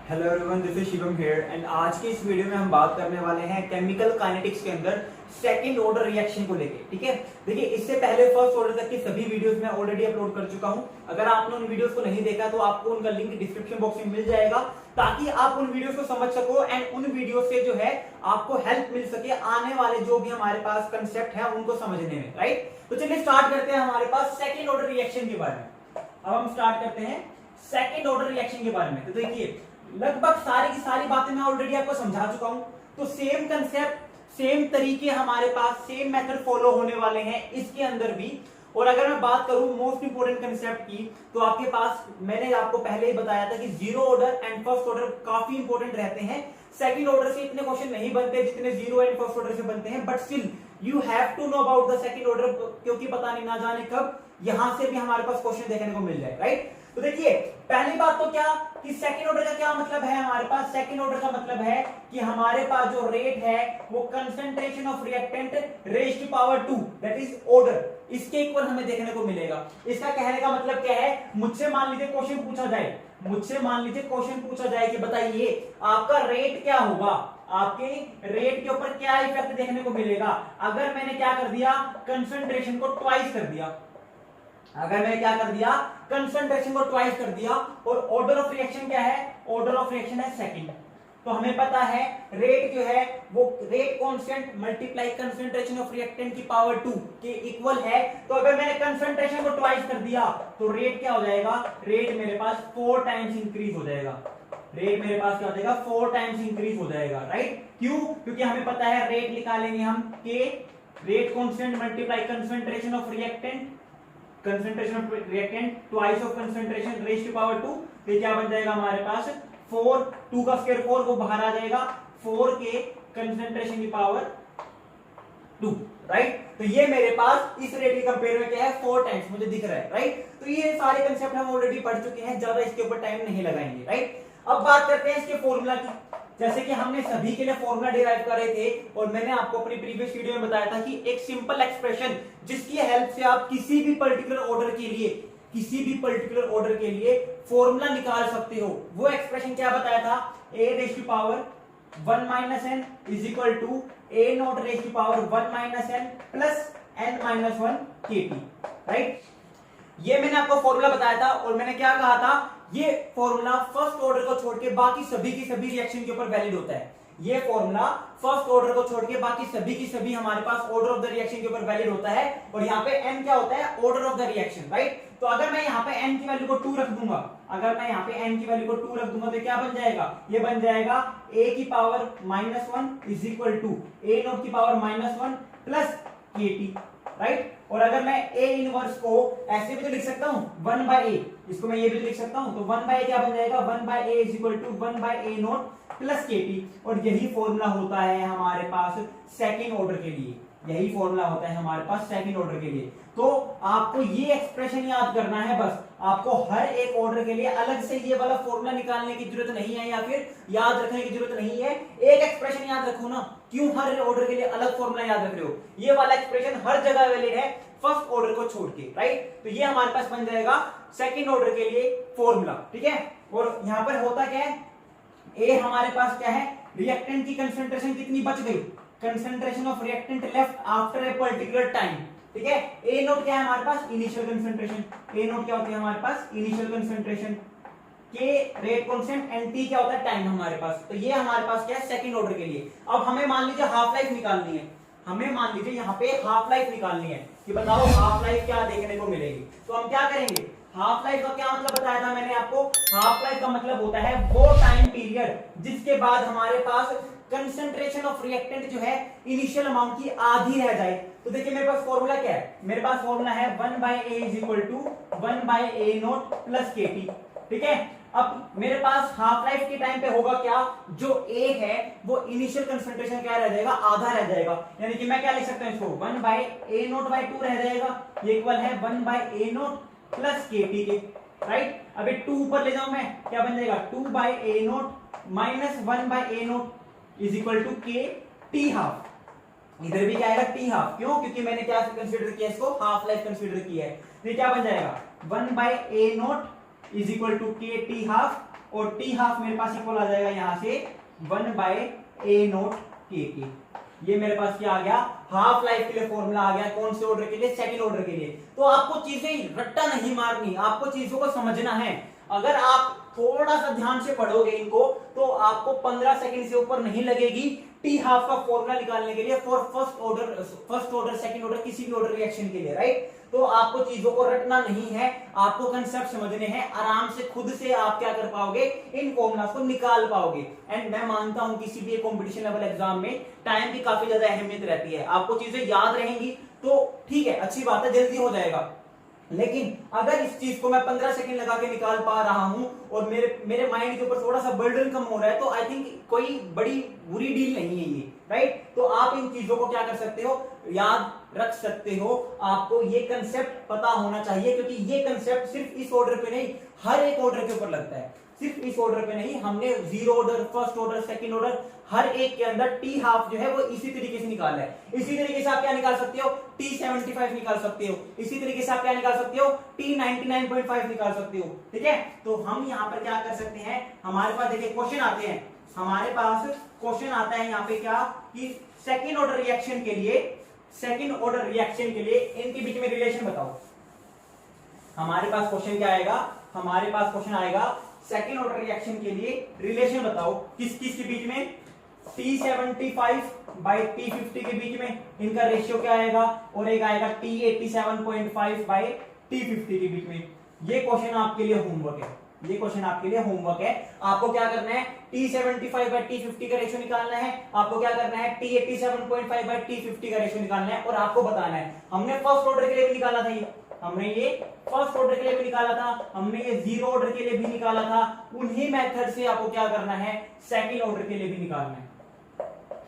Hello everyone, this is Shivam here and आज के इस वीडियो में हम बात करने वाले हैं केमिकल काइनेटिक्स के अंदर सेकंड ऑर्डर रिएक्शन को लेके। ठीक है, देखिए इससे पहले फर्स्ट ऑर्डर तक की सभी वीडियोस मैं ऑलरेडी अपलोड कर चुका हूं। अगर आपने उन वीडियोस को नहीं देखा तो आपको उनका लिंक डिस्क्रिप्शन बॉक्स में मिल जाएगा, ताकि आप उन वीडियोस को समझ सको एंड उन वीडियो से जो है आपको हेल्प मिल सके आने वाले जो भी हमारे पास कंसेप्ट है उनको समझने में। राइट, तो चलिए स्टार्ट करते हैं हमारे पास सेकंड ऑर्डर रिएक्शन के बारे में। अब हम स्टार्ट करते हैं सेकंड ऑर्डर रिएक्शन के बारे में। तो देखिए लगभग सारी की सारी बातें मैं ऑलरेडी आपको समझा चुका हूं, तो सेम कंसेप्ट, सेम तरीके हमारे पास, सेम मेथड फॉलो होने वाले हैं इसके अंदर भी। और अगर मैं बात करूं मोस्ट इंपोर्टेंट कंसेप्ट की, तो आपके पास मैंने आपको पहले ही बताया था कि zero order and first order काफी इंपोर्टेंट रहते हैं। सेकंड ऑर्डर से इतने क्वेश्चन नहीं बनते जितने जीरो एंड फर्स्ट ऑर्डर से बनते हैं, but still you have to know about the second order, क्योंकि पता नहीं ना जाने कब यहां से भी हमारे पास क्वेश्चन देखने को मिल जाए। राइट, तो देखिए पहली बात तो क्या कि सेकंड ऑर्डर का क्या मतलब है हमारे पास। सेकंड ऑर्डर का मतलब है कि हमारे पास जो रेट है वो concentration of reactant raised to power 2, that is order, इसके इक्वल हमें देखने को मिलेगा। इसका कहने का मतलब क्या है, मुझसे मान लीजिए क्वेश्चन पूछा जाए, कि बताइए आपका रेट क्या होगा, आपके रेट के ऊपर क्या इफेक्ट देखने को मिलेगा अगर मैंने क्या कर दिया, कंसंट्रेशन को ट्वाइस कर दिया। अगर मैंने क्या कर दिया, कंसंट्रेशन को ट्वाइस कर दिया। और ऑर्डर ऑफ रिएक्शन क्या है, ऑर्डर ऑफ रिएक्शन है सेकंड। तो हमें पता है रेट जो है वो rate constant multiply concentration of reactant की पावर 2 के इक्वल है। तो अगर मैंने कंसंट्रेशन को ट्वाइस कर दिया तो रेट क्या हो जाएगा, रेट मेरे पास 4 टाइम्स इंक्रीज हो जाएगा। रेट मेरे पास क्या हो जाएगा, 4 टाइम्स इंक्रीज हो जाएगा। राइट, क्यों? क्योंकि हमें पता है रेट निकालेंगे हम के rate constant multiply concentration of reactant, concentration of reactant twice of concentration raise to power 2। तो क्या बन जाएगा हमारे पास 4, 2 का स्क्वायर 4 वो बाहर आ जाएगा, 4 के कंसंट्रेशन की पावर 2। राइट, तो ये मेरे पास इस रेट के कंपेयर में क्या है, 4 टाइम्स मुझे दिख रहा है। राइट, तो ये सारे कंसेप्ट हम ऑलरेडी पढ़ चुके हैं, ज्यादा इसके ऊपर टाइम नहीं लगाएंगे। राइट, अब बात करते हैं इसके फॉर्मूला की। जैसे कि हमने सभी के लिए फॉर्मूला डिराइव करे थे और मैंने आपको अपनी प्रीवियस वीडियो में बताया था कि एक सिंपल एक्सप्रेशन जिसकी हेल्प से आप किसी भी पर्टिकुलर ऑर्डर के लिए फॉर्मूला निकाल सकते हो। वो एक्सप्रेशन क्या बताया था, a raise to power 1 minus n is equal to a naught raise to power 1 minus n plus n minus 1 kt। Right, ये मैंने आपको फॉर्मूला बताया था और मैंने क्या कहा था, ये फॉर्मूला फर्स्ट ऑर्डर को छोड़ के बाकी सभी की सभी रिएक्शन के ऊपर वैलिड होता है। ये फॉर्मूला फर्स्ट ऑर्डर को छोड़ के बाकी सभी की सभी हमारे पास ऑर्डर ऑफ द रिएक्शन के ऊपर वैलिड होता है। और यहाँ पे n क्या होता है, order of the reaction. Right, तो अगर मैं यहाँ पे n की वैल्यू को 2 रख दूंगा, तो क्या बन जाएगा, ये बन जाएगा a की power -1 is equal to a naught की पावर -1 प्लस kt। राइट, और अगर मैं a इनवर्स को ऐसे भी तो लिख सकता हूं 1 बाय a, इसको मैं ये भी लिख सकता हूं, तो 1 बाय a क्या बन जाएगा, 1 by a is equal to 1 by a naught plus kt। और यही फॉर्मूला होता है हमारे पास सेकंड ऑर्डर के लिए, यही फॉर्मूला होता है हमारे पास सेकंड ऑर्डर के लिए। तो आपको ये एक्सप्रेशन याद करना है, बस आपको हर एक ऑर्डर के लिए अलग से ये वाला फॉर्मूला निकालने की जरूरत नहीं है या फिर याद रखने की जरूरत नहीं है। एक एक्सप्रेशन याद रखो ना, क्यों हर ऑर्डर के लिए अलग फॉर्मूला याद रख रहे हो, ये वाला एक्सप्रेशन हर जगह वैलिड है फर्स्ट ऑर्डर को छोड़ के। राइट, तो ये हमारे पास बन जाएगा सेकंड ऑर्डर के लिए फॉर्मूला। ठीक है, और यहां पर होता क्या है, ए हमारे पास क्या है, रिएक्टेंट की कंसंट्रेशन कितनी बच गई, concentration of reactant left after a particular time. ठीक है, ए नोट क्या है हमारे पास, इनिशियल कंसंट्रेशन। ए नोट क्या होती है हमारे पास, इनिशियल कंसंट्रेशन, के रेट कांस्टेंट, एंड टी क्या होता है, टाइम हमारे पास। तो ये हमारे पास क्या है सेकंड ऑर्डर के लिए। अब हमें मान लीजिए हाफ लाइफ निकालनी है, हमें मान लीजिए यहाँ पे हाफ लाइफ निकालनी है कि बताओ हाफ लाइफ क्या देखने को मिलेगी। तो हम क्या करेंगे, हाफ लाइफ का क्या मतलब बताया था मैंने आपको, हाफ लाइफ का मतलब होता है वो टाइम पीरियड जिसके बाद हमारे पास कंसंट्रेशन ऑफ रिएक्टेंट जो है इनिशियल अमाउंट की आधी रह जाए। तो देखिए मेरे पास फॉर्मूला क्या है, मेरे पास फॉर्मूला है 1 by a is equal to 1 by a naught plus kt। ठीक है, अब मेरे पास हाफ लाइफ के टाइम पे होगा क्या, जो a है वो इनिशियल कंसंट्रेशन क्या रह जाएगा, आधा रह जाएगा। यानी कि मैं क्या लिख सकता हूं इसको, 1 बाय a नॉट बाय 2 रह जाएगा, ये इक्वल है 1 by a naught plus kt के। राइट, अभी 2 ऊपर ले जाऊं मैं, क्या बन जाएगा 2 by a naught minus 1 by a naught is equal to k t half. इधर भी क्या आएगा टी हाफ, क्यों, क्योंकि मैंने क्या कंसीडर किया, इसको हाफ लाइफ कंसीडर किया है। तो क्या बन जाएगा 1 by a naught is equal to k t half और टी हाफ मेरे पास इक्वल आ जाएगा यहां से 1/a0 k। ये मेरे पास क्या आ गया, हाफ लाइफ के लिए फॉर्मूला आ गया। कौन से ऑर्डर के लिए, सेकंड ऑर्डर के लिए। तो आपको चीजें रट्टा नहीं मारनी, आपको चीजों को समझना है। अगर आप थोड़ा सा ध्यान से पढ़ोगे इनको तो आपको 15 सेकंड से ऊपर नहीं लगेगी टी हाफ का फॉर्मूला निकालने के लिए for first order second order किसी भी ऑर्डर रिएक्शन के लिए, राइट। तो आपको चीजों को रटना नहीं है, आपको कंसेप्ट समझने हैं। आराम से खुद से आप क्या कर पाओगे, इन फॉर्मूलास को निकाल पाओगे। एंड मैं मानता हूं किसी भी कंपटीशन लेवल एग्जाम में टाइम की काफी ज्यादा अहमियत रहती है। आपको चीजें याद रहेंगी तो ठीक है, अच्छी बात है, जल्दी हो जाएगा। लेकिन अगर इस चीज को मैं 15 सेकंड लगा के निकाल पा रहा हूं और मेरे माइंड के ऊपर थोड़ा सा बर्डन कम हो रहा है, तो आई थिंक कोई बड़ी बुरी डील नहीं है ये, राइट। तो आप इन चीजों को क्या कर सकते हो, याद रख सकते हो। आपको ये कंसेप्ट पता होना चाहिए, क्योंकि ये कंसेप्ट सिर्फ इस ऑर्डर पे नहीं, हर एक ऑर्डर के ऊपर लगता है। सिर्फ इस ऑर्डर पे नहीं, हमने zero order, first order, second order, हर एक के अंदर टी हाफ जो है वो इसी तरीके से निकालना है। इसी तरीके से आप क्या निकाल सकते हो, T75 निकाल सकते हो। इसी तरीके से आप क्या निकाल सकते हो, T99.5 निकाल सकते हो, ठीक है। तो हम यहाँ पर क्या कर सकते हैं, हमारे पास देखिए क्वेश्चन आते हैं, हमारे पास क्वेश्चन आता है यहाँ पे क्या कि सेकंड ऑर्डर रिएक्शन के लिए इनके बीच में रिलेशन बताओ। हमारे पास क्वेश्चन क्या आएगा, हमारे पास क्वेश्चन आएगा सेकंड ऑर्डर रिएक्शन के लिए रिलेशन बताओ, किस किस के बीच में, T75/T50 के बीच में इनका रेशियो क्या आएगा, और एक आएगा T87.5/T50 के बीच में। ये क्वेश्चन आपके लिए होमवर्क है, ये क्वेश्चन आपके लिए होमवर्क है। आपको क्या करना है, T75/T50 का रेशियो निकालना है, आपको क्या करना है, T87.5/T50 का रेशियो निकालना है, और आपको बताना है। हमने फर्स्ट ऑर्डर के लिए भी निकाला था ये, हमने ये फर्स्ट ऑर्डर के लिए भी निकाला था, हमने ये जीरो ऑर्डर के लिए भी निकाला था। उन्हीं मेथड से आपको क्या करना है, सेकंड ऑर्डर के लिए भी निकालना है,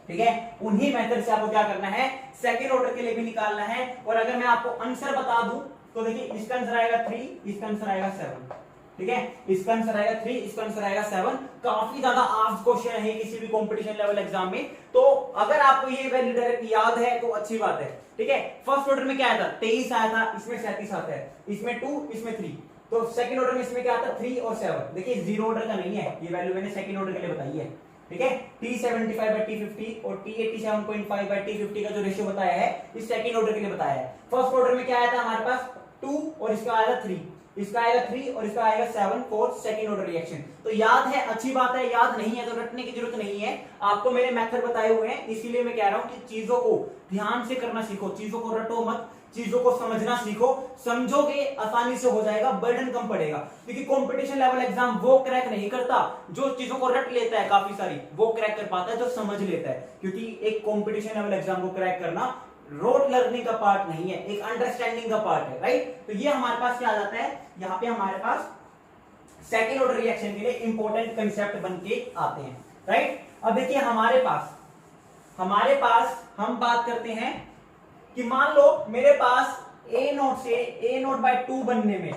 ठीक है। उन्हीं मेथड से आपको क्या करना है, सेकंड ऑर्डर के लिए भी निकालना है। और अगर मैं आपको आंसर बता दूं तो देखिए, इसका आंसर आएगा 3, इसका आंसर आएगा 7, ठीक है। इसका आंसर आएगा 3, इसका आंसर आएगा 7। काफी ज्यादा आस्क्ड क्वेश्चन है किसी भी कंपटीशन लेवल एग्जाम में। तो अगर आपको ये वैल्यू डायरेक्ट याद है तो अच्छी बात है, ठीक है। फर्स्ट ऑर्डर में क्या आया था, 23 आया था, इसमें 37 आता है, इसमें 2, इसमें 3। तो सेकंड ऑर्डर में इसमें क्या आता है, 3 और 7। देखिए जीरो ऑर्डर का नहीं है, ये वैल्यू मैंने सेकंड ऑर्डर के लिए बताई है, ठीक है। T75/T50 और T87.5/T50 का जो रेशियो बताया है, इस सेकंड ऑर्डर के लिए बताया है। फर्स्ट ऑर्डर में क्या आया था हमारे पास, 2 और इसका आया था 3, इसका आएगा 3 और इसका आएगा 7 फॉर सेकंड ऑर्डर रिएक्शन। तो याद है, अच्छी बात है। याद नहीं है तो रटने की जरूरत नहीं है, आपको मेरे मेथड बताए हुए हैं, इसीलिए मैं कह रहा हूं कि चीजों को ध्यान से करना सीखो, चीजों को रटो मत, चीजों को समझना सीखो। समझोगे आसानी से हो जाएगा, बर्डन कम पड़ेगा। क्योंकि कंपटीशन लेवल एग्जाम वो क्रैक नहीं करता जो चीजों को रट लेता है, काफी सारी वो क्रैक कर पाता है जो समझ लेता है। क्योंकि एक कंपटीशन लेवल एग्जाम को क्रैक करना रोड लर्निंग का पार्ट नहीं है, एक अंडरस्टैंडिंग का पार्ट है, राइट। तो ये हमारे पास क्या आ जाता है, यहाँ पे हमारे पास सेकेंड ऑर्डर रिएक्शन के लिए इंपॉर्टेंट कंसेप्ट बन के आते हैं, राइट। अब देखिए हमारे पास हम बात करते हैं कि मान लो मेरे पास A0 से A0/2 बनने में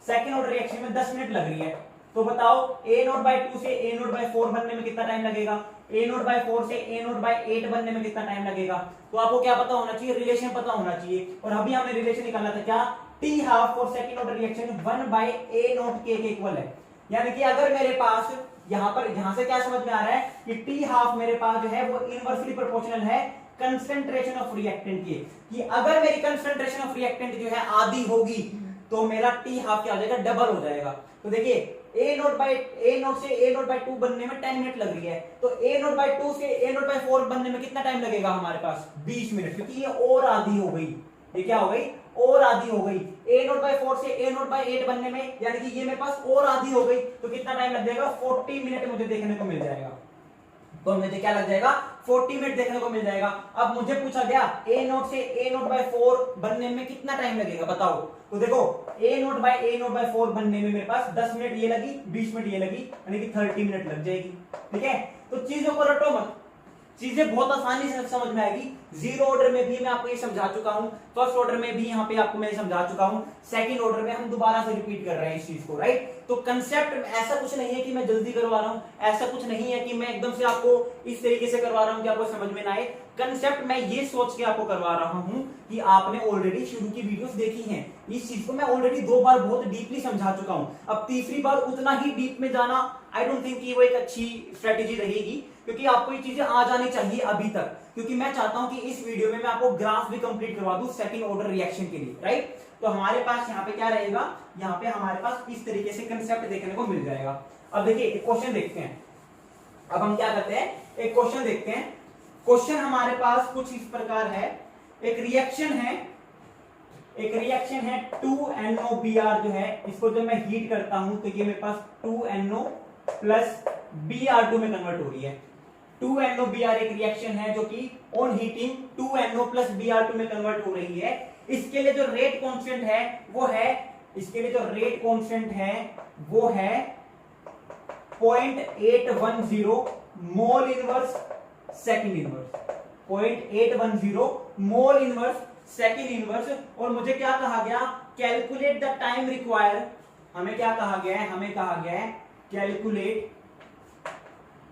सेकेंड ऑर्डर रिएक्शन में 10 मिनट लग रही है। तो बताओ A0/2 से A0/4 बनने में कितना टाइम लगेगा, A0/4 से A0/8 बनने में कितना टाइम लगेगा। तो आपको क्या पता होना चाहिए, रिलेशन पता होना चाहिए। और अभी हमने रिलेशन निकाला था क्या, T half for second order reaction 1/A0 k के इक्वल है। यानी कि अगर मेरे पास यहां से क्या समझ में आ रहा है कि T हाफ मेरे पास जो है वो इनवर्सली प्रोपोर्शनल है कंसंट्रेशन ऑफ रिएक्टेंट की, कि अगर मेरी कंसंट्रेशन ऑफ रिएक्टेंट जो है आधी होगी तो मेरा T हाफ क्या हो जाएगा, डबल हो जाएगा। तो देखिए A0 से A0/2 बनने में 10 मिनट लग रही है, तो A0/2 से A0/4 बनने में कितना टाइम लगेगा हमारे पास, 20 मिनट, क्योंकि ये और आधी हो गई। ये क्या हो गई, और आधी हो गई। A0/4 से A0/8 बनने में, यानी कि ये मेरे पास और आधी हो गई, तो कितना टाइम लग जाएगा, 40 मिनट मुझे देखने को मिल जाएगा। तो मुझे क्या लग जाएगा, 40 मिनट देखने को मिल जाएगा। अब मुझे पूछा गया A0 से A0/4 बनने में कितना टाइम लगेगा, बताओ। तो देखो A0/4 बनने में मेरे पास 10 मिनट ये लगी, 20 मिनट ये लगी, यानी कि 30 मिनट लग जाएगी, ठीक है। तो चीजों को रटो मत, चीजें बहुत आसानी से समझ में आएगी। जीरो ऑर्डर में भी मैं आपको ये समझा चुका हूं, फर्स्ट ऑर्डर में भी यहाँ पे आपको मैं समझा चुका हूं, सेकंड ऑर्डर में हम दोबारा से रिपीट कर रहे हैं इस चीज को, राइट। तो कंसेप्ट ऐसा कुछ नहीं है कि मैं जल्दी करवा रहा हूं, ऐसा कुछ नहीं है कि मैं एकदम से आपको इस तरीके से करवा रहा हूं कि आपको समझ में ना आए। कंसेप्ट मैं ये सोच के आपको करवा रहा हूं कि आपने ऑलरेडी शुरू की वीडियोस देखी हैं। इस चीज को मैं ऑलरेडी 2 बार बहुत डीपली समझा चुका हूं। अब तीसरी बार उतना ही डीप में जाना आई डोंट थिंक कि वो एक अच्छी स्ट्रेटेजी रहेगी, क्योंकि आपको ये चीजें आ जानी चाहिए अभी तक, क्योंकि मैं चाहता हूं कि इस वीडियो में मैं आपको ग्राफ भी कंप्लीट करवा दूं सेकंड ऑर्डर रिएक्शन के लिए, राइट। तो हमारे पास यहाँ पे क्या रहेगा, यहाँ पे हमारे पास इस तरीके से कंसेप्ट देखने को मिल जाएगा। अब देखिए एक क्वेश्चन देखते हैं। अब हम क्या करते हैं, एक क्वेश्चन देखते हैं। क्वेश्चन हमारे पास कुछ इस प्रकार है, एक रिएक्शन है 2NOBr जो है, इसको जब मैं हीट करता हूं तो ये मेरे पास 2NO प्लस Br2 में कन्वर्ट हो रही है। 2NOBr एक रिएक्शन है जो कि on heating 2NO plus Br2 में कन्वर्ट हो रही है। इसके लिए जो रेट कांस्टेंट है वो है, इसके लिए जो रेट कांस्टेंट है वो है 0.810 mole inverse second inverse, 0.810 mole inverse second inverse. और मुझे क्या कहा गया, कैलकुलेट द टाइम रिक्वायर। हमें क्या कहा गया है, हमें कहा गया है calculate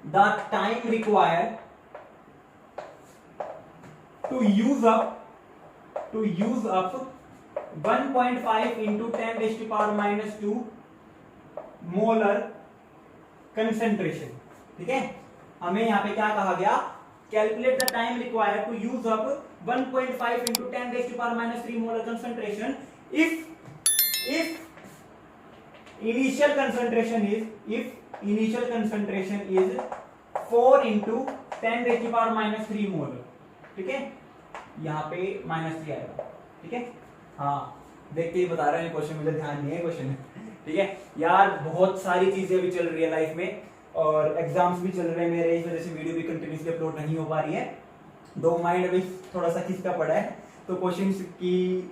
the time require to use up 1.5 into 10⁻⁻² molar concentration. ठीक है, हमें यहां पे क्या कहा गया, calculate the time required to use up 1.5 into 10⁻⁻³ molar concentration if initial concentration is 4 into 10⁻³ molar. ठीक है, यहाँ पे -3 आएगा। ठीक है, हाँ देख के ही बता रहे हैं क्वेश्चन, मुझे ध्यान नहीं है क्वेश्चन। ठीक है यार, बहुत सारी चीजें भी चल रही है लाइफ में और एग्जाम्स भी चल रहे हैं मेरे, इस वजह से वीडियो भी कंटिन्यूसली अपलोड नहीं हो पा रही है। दो माइंड अभी थोड़ा सा खिसका पड़ा है, तो क्वेश्चंस की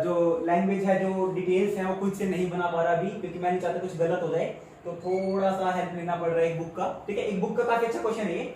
जो लैंग्वेज है, जो डिटेल्स है वो खुद से नहीं बना पा रहा अभी, क्योंकि मैं नहीं चाहता कुछ गलत हो जाए, तो थोड़ा सा हेल्प लेना पड़ रहा है एक बुक का। ठीक है, एक बुक का काफी अच्छा क्वेश्चन है ये,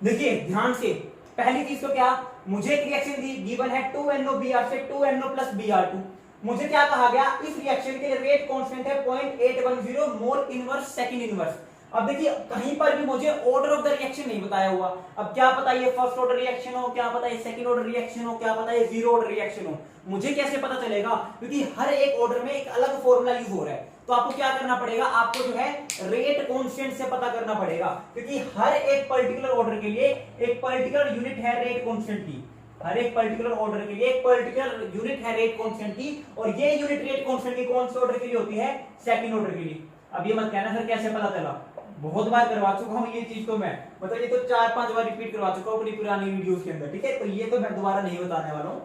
देखिए ध्यान से। पहली चीज तो क्या, मुझे एक रिएक्शन दी गिवन है 2NOBr से 2NO प्लस Br2। मुझे क्या कहा गया, इस रिएक्शन के लिए रेट कांस्टेंट है 0.810 मोल इनवर्स सेकंड इनवर्स। अब देखिए कहीं पर भी मुझे ऑर्डर ऑफ द रिएक्शन नहीं बताया हुआ। अब क्या पता ये फर्स्ट ऑर्डर रिएक्शन हो, क्या पता ये सेकंड ऑर्डर रिएक्शन हो, क्या पता ये जीरो ऑर्डर रिएक्शन हो, मुझे कैसे पता चलेगा, क्योंकि हर एक ऑर्डर में एक अलग फॉर्मूला यूज हो रहा है। तो आपको क्या करना पड़ेगा, आपको जो है रेट कांस्टेंट से पता करना पड़ेगा, क्योंकि हर एक पर्टिकुलर ऑर्डर के लिए एक पर्टिकुलर यूनिट है रेट कांस्टेंट की। हर एक पर्टिकुलर ऑर्डर के लिए एक पर्टिकुलर यूनिट है रेट कांस्टेंट की, और ये यूनिट रेट कांस्टेंट की कौन से ऑर्डर के लिए होती है, सेकंड ऑर्डर के लिए। अब ये मत कहना सर कैसे पता चला, बहुत बार करवा चुका हूं ये चीज, तो मैं मतलब ये तो 4-5 बार रिपीट करवा चुका हूं अपनी पुरानी वीडियोस के अंदर। ठीक है, तो ये तो मैं दोबारा नहीं बताने वाला हूं।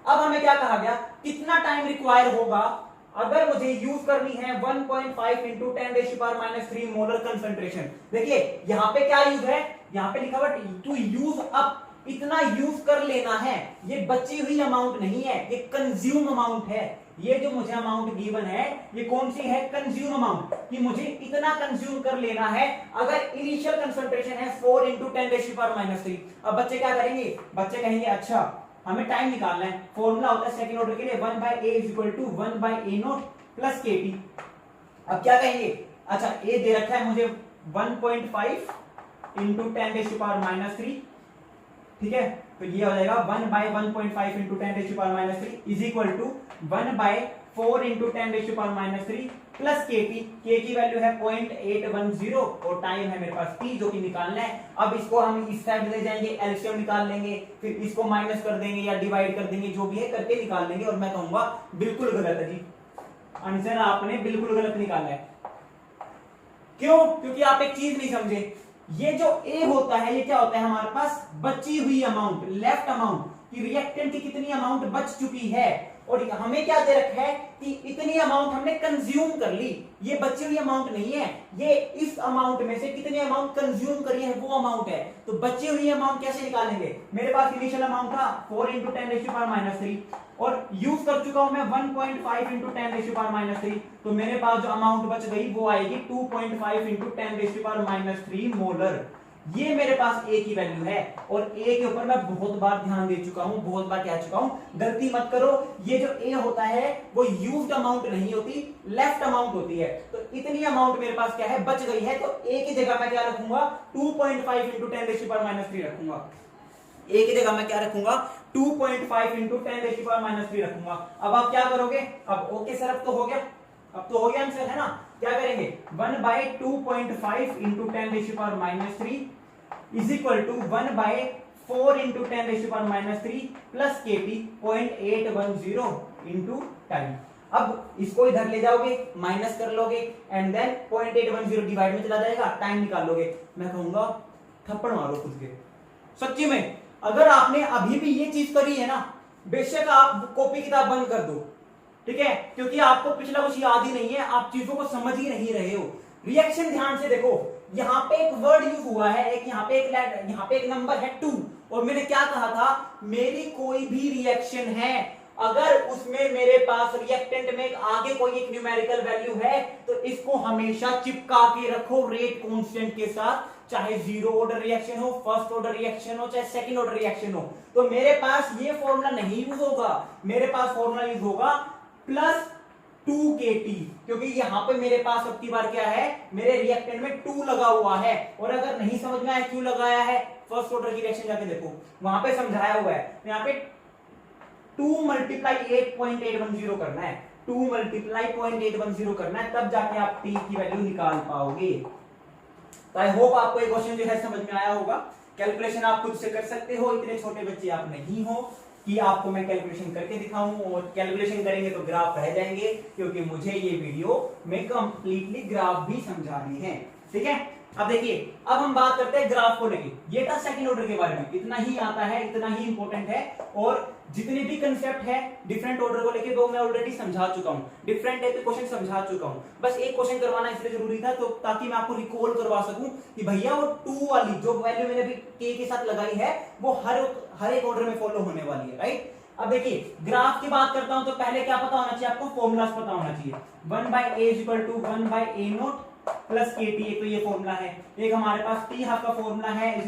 अब हमें क्या कहा गया, कितना टाइम रिक्वायर होगा अगर मुझे यूज करनी है 1.5 into 10⁻³ मोलर कंसंट्रेशन। देखिए यहां पे क्या यूज है, यहां पे लिखा हुआ टू यूज अप, इतना यूज कर लेना है। ये बची हुई अमाउंट नहीं है, ये कंज्यूम अमाउंट है। ये जो मुझे अमाउंट गिवन है ये कौन सी है, कंज्यूम अमाउंट, कि मुझे इतना कंज्यूम कर लेना है अगर इनिशियल कंसंट्रेशन है 4 into 10⁻⁻3। अब बच्चे क्या करेंगे, बच्चे कहेंगे अच्छा हमें टाइम निकालना है, फॉर्मूला होता है सेकंड ऑर्डर के लिए 1/A = 1/A0 प्लस KT। अब क्या कहेंगे, अच्छा A दे रखा है मुझे 1.5 into 10⁻³ ठीक है, तो ये हो जाएगा 1/1.5 into 10⁻³ is equal to 1/4 into 10⁻³ plus KT। K की वैल्यू है 0.810 और टाइम है मेरे पास T जो कि निकालना है। अब इसको हम इस साइड ले जाएंगे, एलसीएम निकाल लेंगे, फिर इसको माइनस कर देंगे या डिवाइड कर देंगे, जो भी है करके निकाल लेंगे। और मैं कहूंगा बिल्कुल गलत है जी, आंसर आपने बिल्कुल गलत निकाला है। क्यों, क्योंकि आप एक चीज नहीं समझे, ये जो A होता है ये क्या होता है, हमारे पास बची हुई अमाउंट, लेफ्ट अमाउंट, कि रिएक्टेंट की कितनी अमाउंट बच चुकी है, और हमें क्या दे रखा है कि इतनी अमाउंट हमने कंज्यूम कर ली। ये बची हुई अमाउंट नहीं है, ये इस अमाउंट में से कितनी अमाउंट कंज्यूम करी है वो अमाउंट है। तो बची हुई अमाउंट कैसे निकालेंगे, मेरे पास इनिशियल अमाउंट था 4 into 10⁻³ और यूज कर चुका हूं मैं 1.5 into 10⁻³ तो मेरे पास जो अमाउंट बच गई वो आएगी 2.5 into 10⁻³ मोलर। ये मेरे पास A की वैल्यू है, और A के ऊपर मैं बहुत बार ध्यान दे चुका हूं, बहुत बार कह चुका हूं, गलती मत करो। ये जो A होता है वो यूज्ड अमाउंट नहीं होती, लेफ्ट अमाउंट होती है। तो इतनी अमाउंट मेरे पास क्या है, बच गई है, तो A की जगह मैं क्या रखूंगा, 2.5 into 10⁻³ रखूंगा। ए की जगह मैं क्या रखूंगा 2.5 इंटू 10⁻³ रखूंगा। अब आप क्या करोगे, अब ओके सर अब तो हो गया, अब तो हो गया आंसर है ना, क्या करेंगे 1/2.5 into 10⁻³ is equal to 1/4 into 10⁻³ plus kT 0.810 into time. अब इसको इधर ले जाओगे माइनस कर लोगे एंड देन 0.810 डिवाइड में चला जाएगा, टाइम निकाल लोगे। मैं कहूंगा थप्पड़ मारो खुद के, सच्ची में। अगर आपने अभी भी ये चीज करी है ना, बेशक आप कॉपी किताब बंद कर दो, ठीक है, क्योंकि आपको पिछला कुछ याद ही नहीं है, आप चीजों को समझ ही नहीं रहे हो। रिएक्शन ध्यान से देखो, यहाँ पे एक वर्ड यूज हुआ है, एक यहाँ पे एक नंबर है 2, और मैंने क्या कहा था, मेरी कोई भी रिएक्शन है अगर उसमें मेरे पास रिएक्टेंट में आगे कोई एक न्यूमेरिकल वैल्यू है तो इसको हमेशा चिपका के रखो रेट कांस्टेंट के साथ, चाहे जीरो ऑर्डर रिएक्शन हो, फर्स्ट ऑर्डर रिएक्शन हो, चाहे सेकंड ऑर्डर रिएक्शन हो। तो मेरे पास ये फॉर्मूला नहीं यूज होगा, मेरे पास फॉर्मूला यूज होगा प्लस 2kT, क्योंकि यहां पे मेरे पास अब की बार क्या है, मेरे रिएक्टेंट में 2 लगा हुआ है। और अगर नहीं समझ में आया क्यों लगाया है, फर्स्ट ऑर्डर की रिएक्शन जाके देखो, वहां पे समझाया हुआ है। यहाँ पे 2 × 8.810 करना है, 2 × 0.810 करना है, तब जाके आप t की वैल्यू निकाल पाओगे। तो आई होप आपको ये क्वेश्चन जो है समझ में आया होगा। कैलकुलेशन आप खुद से कर सकते हो, इतने छोटे बच्चे आप नहीं हो कि आपको मैं कैलकुलेशन करके दिखाऊं, और कैलकुलेशन करेंगे तो ग्राफ रह जाएंगे, क्योंकि मुझे ये वीडियो में कंप्लीटली ग्राफ भी समझानी है, ठीक है। अब देखिए, अब हम बात करते हैं ग्राफ को लेके। ये था सेकंड ऑर्डर के बारे में, इतना ही आता है, इतना ही इंपॉर्टेंट है। और जितने भी कंसेप्ट है डिफरेंट ऑर्डर को लेके, वो मैं ऑलरेडी समझा चुका हूं, डिफरेंट टाइप के क्वेश्चन समझा चुका हूं। बस एक क्वेश्चन करवाना इसलिए जरूरी था, तो ताकि मैं आपको रिकॉल करवा सकूं कि भैया वो 2 वाली जो वैल्यू मैंने अभी k के साथ लगाई है, वो हर एक ऑर्डर में फॉलो होने वाली है, राइट। अब देखिए, ग्राफ की बात करता हूं तो पहले क्या पता होना चाहिए आपको, फॉर्मूलाज पता होना चाहिए। 1/a = 1/a0 प्लस kT, एक तो ये फॉर्मूला है। एक हमारे पास t हाफ का फॉर्मूला है =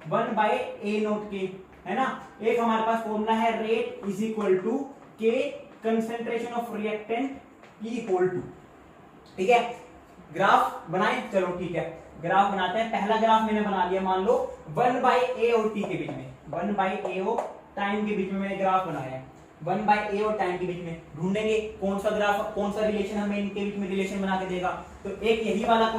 1/a0k, है ना। एक हमारे पास फॉर्मूला है rate = k concentration of reactant E/2, ठीक है। ग्राफ बनाए, चलो ठीक है, ग्राफ बनाते हैं। पहला ग्राफ मैंने बना लिया, मान लो 1/a और t के बीच में, 1/a और टाइम के बीच में मैंने ग्राफ बनाया है। 1/a और टाइम के बीच में ढूंढेंगे कौन सा ग्राफ, कौन सा रिलेशन हमें इनके बीच में रिलेशन बना के देगा। तो एक यही वाला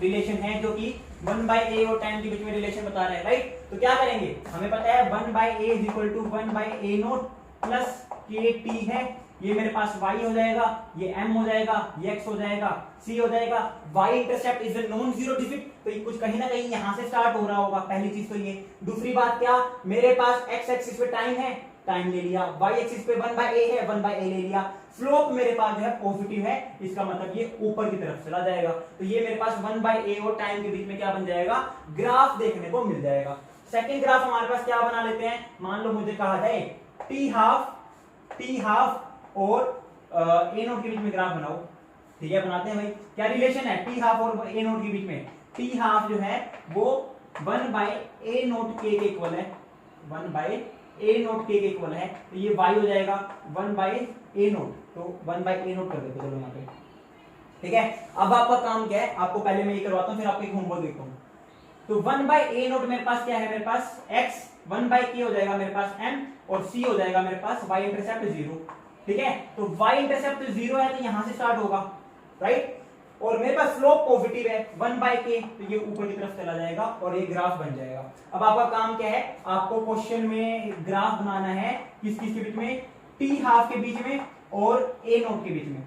रिलेशन है जो कि 1/a और टाइम के बीच में रिलेशन बता रहा है, राइट। तो क्या करेंगे, हमें पता है 1/a = 1/a0 प्लस kT है। ये मेरे पास y हो जाएगा, ये m हो जाएगा, ये x हो जाएगा, c हो जाएगा। y intercept is a non zero digit, तो ये कुछ कहीं ना कहीं यहां से स्टार्ट हो रहा होगा, पहली चीज तो ये। दूसरी बात क्या, मेरे पास x एक्सिस पे टाइम है, टाइम ले लिया, y एक्सिस पे 1/a है, 1/a ले लिया। स्लोप मेरे पास जो है पॉजिटिव है, इसका मतलब ये ऊपर की तरफ चला जाएगा। तो ये मेरे पास 1/a और टाइम के बीच में क्या बन जाएगा, ग्राफ देखने को मिल जाएगा। सेकंड ग्राफ हमारे पास क्या बना लेते हैं, मान लो मुझे कहा जाए t हाफ और a0 के बीच में ग्राफ बनाओ, ठीक है, बनाते हैं भाई। क्या रिलेशन है t हाफ और a0 के बीच में, t हाफ जो है वो 1/a0k के इक्वल है, 1/a0k के इक्वल है। तो ये y हो जाएगा 1/a0, तो 1/a0 कर देते चलो यहाँ पे, ठीक है। अब आपका काम क्या है, आपको पहले मैं ये करवाता हूँ, फिर आपको एक होमवर्क देता हूँ। तो 1/a0 मेरे पास क्या है, मेरे पास x, 1/k हो जाएगा मेरे पास m, और c हो जाएगा मेरे पास y इंटरसेप्ट 0, ठीक है। तो y इंटरसेप्ट 0 है तो यहां से स्टार्ट होगा, राइट। और मेरे पास स्लोप पॉजिटिव है 1/k, तो ये ऊपर की तरफ चला जाएगा और ये ग्राफ बन जाएगा। अब आपका काम क्या है, आपको क्वेश्चन में ग्राफ बनाना है किस किस के बीच में, t हाफ के बीच में और a0 के बीच में,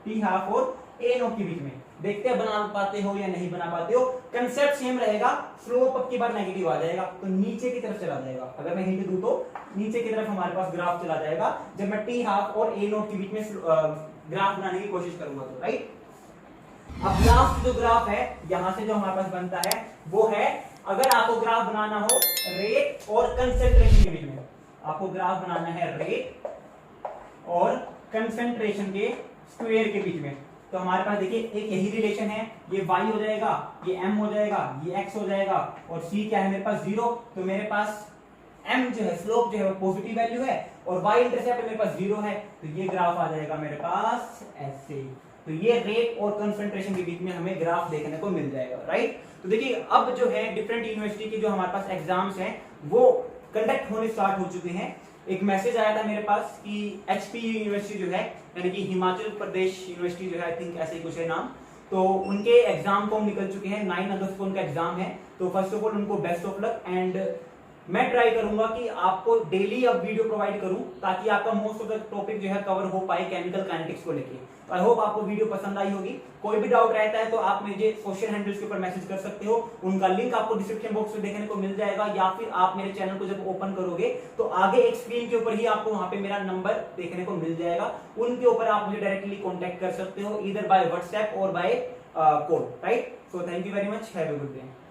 t हाफ और a0 के बीच में। देखते हैं बना पाते हो या नहीं बना पाते हो। कंसेप्ट सेम रहेगा, स्लोप अब की बार नेगेटिव आ जाएगा तो नीचे की तरफ चला जाएगा। अगर मैं हिंट दूं तो नीचे की तरफ हमारे पास ग्राफ चला जाएगा जब मैं t हाफ और a0 के बीच में ग्राफ बनाने की कोशिश करूंगा तो, राइट। अब लास्ट जो ग्राफ है यहां से जो हमारे पास बनता है वो है, अगर आपको ग्राफ बनाना हो रेट और कंसेंट्रेशन के बीच में, आपको ग्राफ बनाना है रेट और कंसेंट्रेशन के स्क्वायर के बीच में, तो हमारे पास देखिए एक यही रिलेशन है, ये y हो जाएगा, ये m हो जाएगा, ये x हो जाएगा, और c क्या है मेरे पास 0। तो मेरे पास m जो है स्लोप जो है वो पॉजिटिव वैल्यू है और y इंटरसेप्ट मेरे पास 0 है, तो ये ग्राफ आ जाएगा मेरे पास ऐसे। तो ये रेट और कंसंट्रेशन के बीच में हमें ग्राफ देखने को मिल जाएगा, राइट। तो देखिए अब जो है डिफरेंट यूनिवर्सिटी के जो हमारे पास एग्जाम्स हैं वो कंडक्ट होने स्टार्ट हो चुके हैं। एक मैसेज आया था मेरे पास कि एचपी यूनिवर्सिटी जो है, यानी कि हिमाचल प्रदेश यूनिवर्सिटी जो है, आई थिंक ऐसे ही कुछ है नाम, तो उनके एग्जाम फॉर्म निकल चुके हैं। 9 अगस्त को उनका एग्जाम है। तो फर्स्ट ऑफ ऑल उनको बेस्ट ऑफ लक। एंड मैं ट्राई करूंगा कि आपको डेली अब वीडियो प्रोवाइड करूं ताकि आपका मोस्ट ऑफ द टॉपिक जो है कवर हो पाए केमिकल काइनेटिक्स को लेके। आई होप आपको वीडियो पसंद आई होगी। कोई भी डाउट रहता है तो आप मुझे सोशल हैंडल्स के ऊपर मैसेज कर सकते हो, उनका लिंक आपको डिस्क्रिप्शन बॉक्स में देखने को मिल जाएगा, या फिर आप मेरे चैनल को जब ओपन करोगे तो आगे एक स्क्रीन के ऊपर ही आपको वहां पे मेरा नंबर देखने को मिल जाएगा। उनके ऊपर आप मुझे डायरेक्टली कॉन्टेक्ट कर सकते हो, ईदर बाय व्हाट्सएप और by call, right. So thank you very much, have a good day.